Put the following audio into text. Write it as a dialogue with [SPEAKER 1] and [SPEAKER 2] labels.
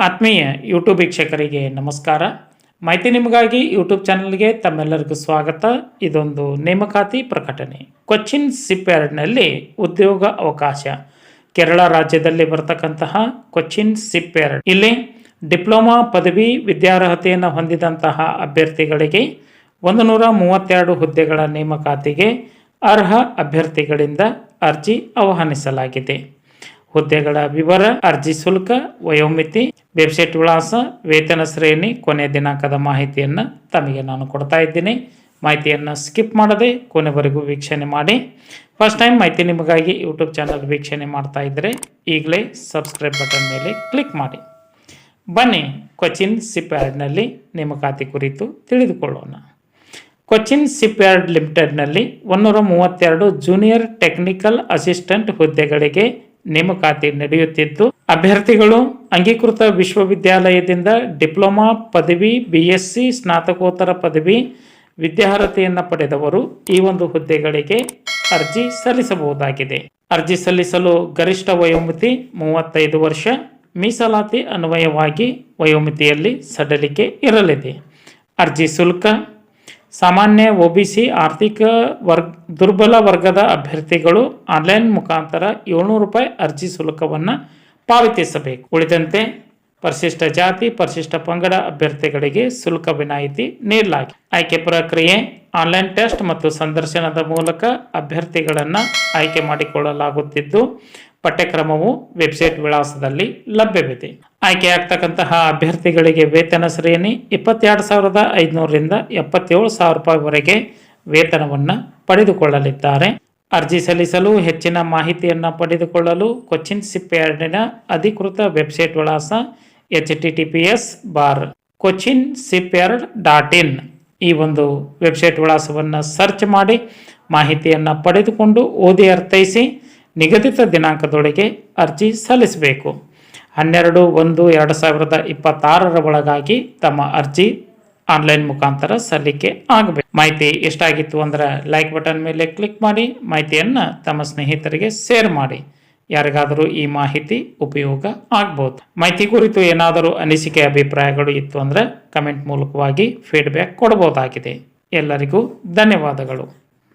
[SPEAKER 1] ಆತ್ಮೀಯ ಯೂಟ್ಯೂಬ್ ವೀಕ್ಷಕರಿಗೆ ನಮಸ್ಕಾರ. ಮಾಹಿತಿ ನಿಮಗಾಗಿ ಯೂಟ್ಯೂಬ್ ಚಾನಲ್ಗೆ ತಮ್ಮೆಲ್ಲರಿಗೂ ಸ್ವಾಗತ. ಇದೊಂದು ನೇಮಕಾತಿ ಪ್ರಕಟಣೆ. ಕೊಚ್ಚಿನ್ ಶಿಪ್ಯಾರ್ಡ್ನಲ್ಲಿ ಉದ್ಯೋಗ ಅವಕಾಶ. ಕೇರಳ ರಾಜ್ಯದಲ್ಲಿ ಬರತಕ್ಕಂತಹ ಕೊಚ್ಚಿನ್ ಶಿಪ್ಯಾರ್ಡ್ ಇಲ್ಲಿ ಡಿಪ್ಲೊಮಾ ಪದವಿ ವಿದ್ಯಾರ್ಹತೆಯನ್ನು ಹೊಂದಿದಂತಹ ಅಭ್ಯರ್ಥಿಗಳಿಗೆ 132 ಹುದ್ದೆಗಳ ನೇಮಕಾತಿಗೆ ಅರ್ಹ ಅಭ್ಯರ್ಥಿಗಳಿಂದ ಅರ್ಜಿ ಆಹ್ವಾನಿಸಲಾಗಿದೆ. ಹುದ್ದೆಗಳ ವಿವರ, ಅರ್ಜಿ ಶುಲ್ಕ, ವಯೋಮಿತಿ, ವೆಬ್ಸೈಟ್ ವಿಳಾಸ, ವೇತನ ಶ್ರೇಣಿ, ಕೊನೆ ದಿನಾಂಕದ ಮಾಹಿತಿಯನ್ನು ತಮಗೆ ನಾನು ಕೊಡ್ತಾ ಇದ್ದೀನಿ. ಮಾಹಿತಿಯನ್ನು ಸ್ಕಿಪ್ ಮಾಡದೆ ಕೊನೆವರೆಗೂ ವೀಕ್ಷಣೆ ಮಾಡಿ. ಫಸ್ಟ್ ಟೈಮ್ ಮಾಹಿತಿ ನಿಮಗಾಗಿ ಯೂಟ್ಯೂಬ್ ಚಾನಲ್ ವೀಕ್ಷಣೆ ಮಾಡ್ತಾ ಇದ್ದರೆ ಈಗಲೇ ಸಬ್ಸ್ಕ್ರೈಬ್ ಬಟನ್ ಮೇಲೆ ಕ್ಲಿಕ್ ಮಾಡಿ. ಬನ್ನಿ ಕೊಚ್ಚಿನ್ ಶಿಪ್ಯಾರ್ಡ್ನಲ್ಲಿ ನೇಮಕಾತಿ ಕುರಿತು ತಿಳಿದುಕೊಳ್ಳೋಣ. ಕೊಚ್ಚಿನ್ ಶಿಪ್ಯಾರ್ಡ್ ಲಿಮಿಟೆಡ್ನಲ್ಲಿ 132 ಜೂನಿಯರ್ ಟೆಕ್ನಿಕಲ್ ಅಸಿಸ್ಟೆಂಟ್ ಹುದ್ದೆಗಳಿಗೆ ನೇಮಕಾತಿ ನಡೆಯುತ್ತಿದ್ದು, ಅಭ್ಯರ್ಥಿಗಳು ಅಂಗೀಕೃತ ವಿಶ್ವವಿದ್ಯಾಲಯದಿಂದ ಡಿಪ್ಲೊಮಾ ಪದವಿ, BSc, ಸ್ನಾತಕೋತ್ತರ ಪದವಿ ವಿದ್ಯಾರ್ಹತೆಯನ್ನು ಪಡೆದವರು ಈ ಒಂದು ಹುದ್ದೆಗಳಿಗೆ ಅರ್ಜಿ ಸಲ್ಲಿಸಬಹುದಾಗಿದೆ. ಅರ್ಜಿ ಸಲ್ಲಿಸಲು ಗರಿಷ್ಠ ವಯೋಮಿತಿ 35 ವರ್ಷ. ಮೀಸಲಾತಿ ಅನ್ವಯವಾಗಿ ವಯೋಮಿತಿಯಲ್ಲಿ ಸಡಿಲಿಕೆ ಇರಲಿದೆ. ಅರ್ಜಿ ಶುಲ್ಕ: ಸಾಮಾನ್ಯ, OBC, ಆರ್ಥಿಕ ದುರ್ಬಲ ವರ್ಗದ ಅಭ್ಯರ್ಥಿಗಳು ಆನ್ಲೈನ್ ಮುಖಾಂತರ 700 ರೂಪಾಯಿ ಅರ್ಜಿ ಶುಲ್ಕವನ್ನು ಪಾವತಿಸಬೇಕು. ಉಳಿದಂತೆ ಪರಿಶಿಷ್ಟ ಜಾತಿ, ಪರಿಶಿಷ್ಟ ಪಂಗಡ ಅಭ್ಯರ್ಥಿಗಳಿಗೆ ಶುಲ್ಕ ವಿನಾಯಿತಿ ನೀಡಲಾಗಿದೆ. ಆಯ್ಕೆ ಪ್ರಕ್ರಿಯೆ: ಆನ್ಲೈನ್ ಟೆಸ್ಟ್ ಮತ್ತು ಸಂದರ್ಶನದ ಮೂಲಕ ಅಭ್ಯರ್ಥಿಗಳನ್ನು ಆಯ್ಕೆ ಮಾಡಿಕೊಳ್ಳಲಾಗುತ್ತಿದ್ದು, ಪಠ್ಯಕ್ರಮವು ವೆಬ್ಸೈಟ್ ವಿಳಾಸದಲ್ಲಿ ಲಭ್ಯವಿದೆ. ಆಯ್ಕೆಯಾಗ್ತಕ್ಕಂತಹ ಅಭ್ಯರ್ಥಿಗಳಿಗೆ ವೇತನ ಶ್ರೇಣಿ 22,500 ರಿಂದ 77,000 ರೂಪಾಯಿವರೆಗೆ ವೇತನವನ್ನು ಪಡೆದುಕೊಳ್ಳಲಿದ್ದಾರೆ. ಅರ್ಜಿ ಸಲ್ಲಿಸಲು ಹೆಚ್ಚಿನ ಮಾಹಿತಿಯನ್ನು ಪಡೆದುಕೊಳ್ಳಲು ಕೊಚ್ಚಿನ್ ಶಿಪ್ಯಾರ್ಡಿನ ಅಧಿಕೃತ ವೆಬ್ಸೈಟ್ ವಿಳಾಸ https://kochinshipyard.in ಈ ಒಂದು ವೆಬ್ಸೈಟ್ ವಿಳಾಸವನ್ನು ಸರ್ಚ್ ಮಾಡಿ ಮಾಹಿತಿಯನ್ನು ಪಡೆದುಕೊಂಡು ಓದಿ ಅರ್ಥೈಸಿ ನಿಗದಿತ ದಿನಾಂಕದೊಳಗೆ ಅರ್ಜಿ ಸಲ್ಲಿಸಬೇಕು. 12/1/2026 ಒಳಗಾಗಿ ತಮ್ಮ ಅರ್ಜಿ ಆನ್ಲೈನ್ ಮುಖಾಂತರ ಸಲ್ಲಿಕೆ ಆಗಬೇಕು. ಮಾಹಿತಿ ಎಷ್ಟಾಗಿತ್ತು ಅಂದ್ರೆ ಲೈಕ್ ಬಟನ್ ಮೇಲೆ ಕ್ಲಿಕ್ ಮಾಡಿ, ಮಾಹಿತಿಯನ್ನು ತಮ್ಮ ಸ್ನೇಹಿತರಿಗೆ ಶೇರ್ ಮಾಡಿ. ಯಾರಿಗಾದರೂ ಈ ಮಾಹಿತಿ ಉಪಯೋಗ ಆಗ್ಬೋದು. ಮಾಹಿತಿ ಕುರಿತು ಏನಾದರೂ ಅನಿಸಿಕೆ, ಅಭಿಪ್ರಾಯಗಳು ಇತ್ತು ಅಂದರೆ ಕಮೆಂಟ್ ಮೂಲಕವಾಗಿ ಫೀಡ್ಬ್ಯಾಕ್ ಕೊಡಬಹುದಾಗಿದೆ. ಎಲ್ಲರಿಗೂ ಧನ್ಯವಾದಗಳು.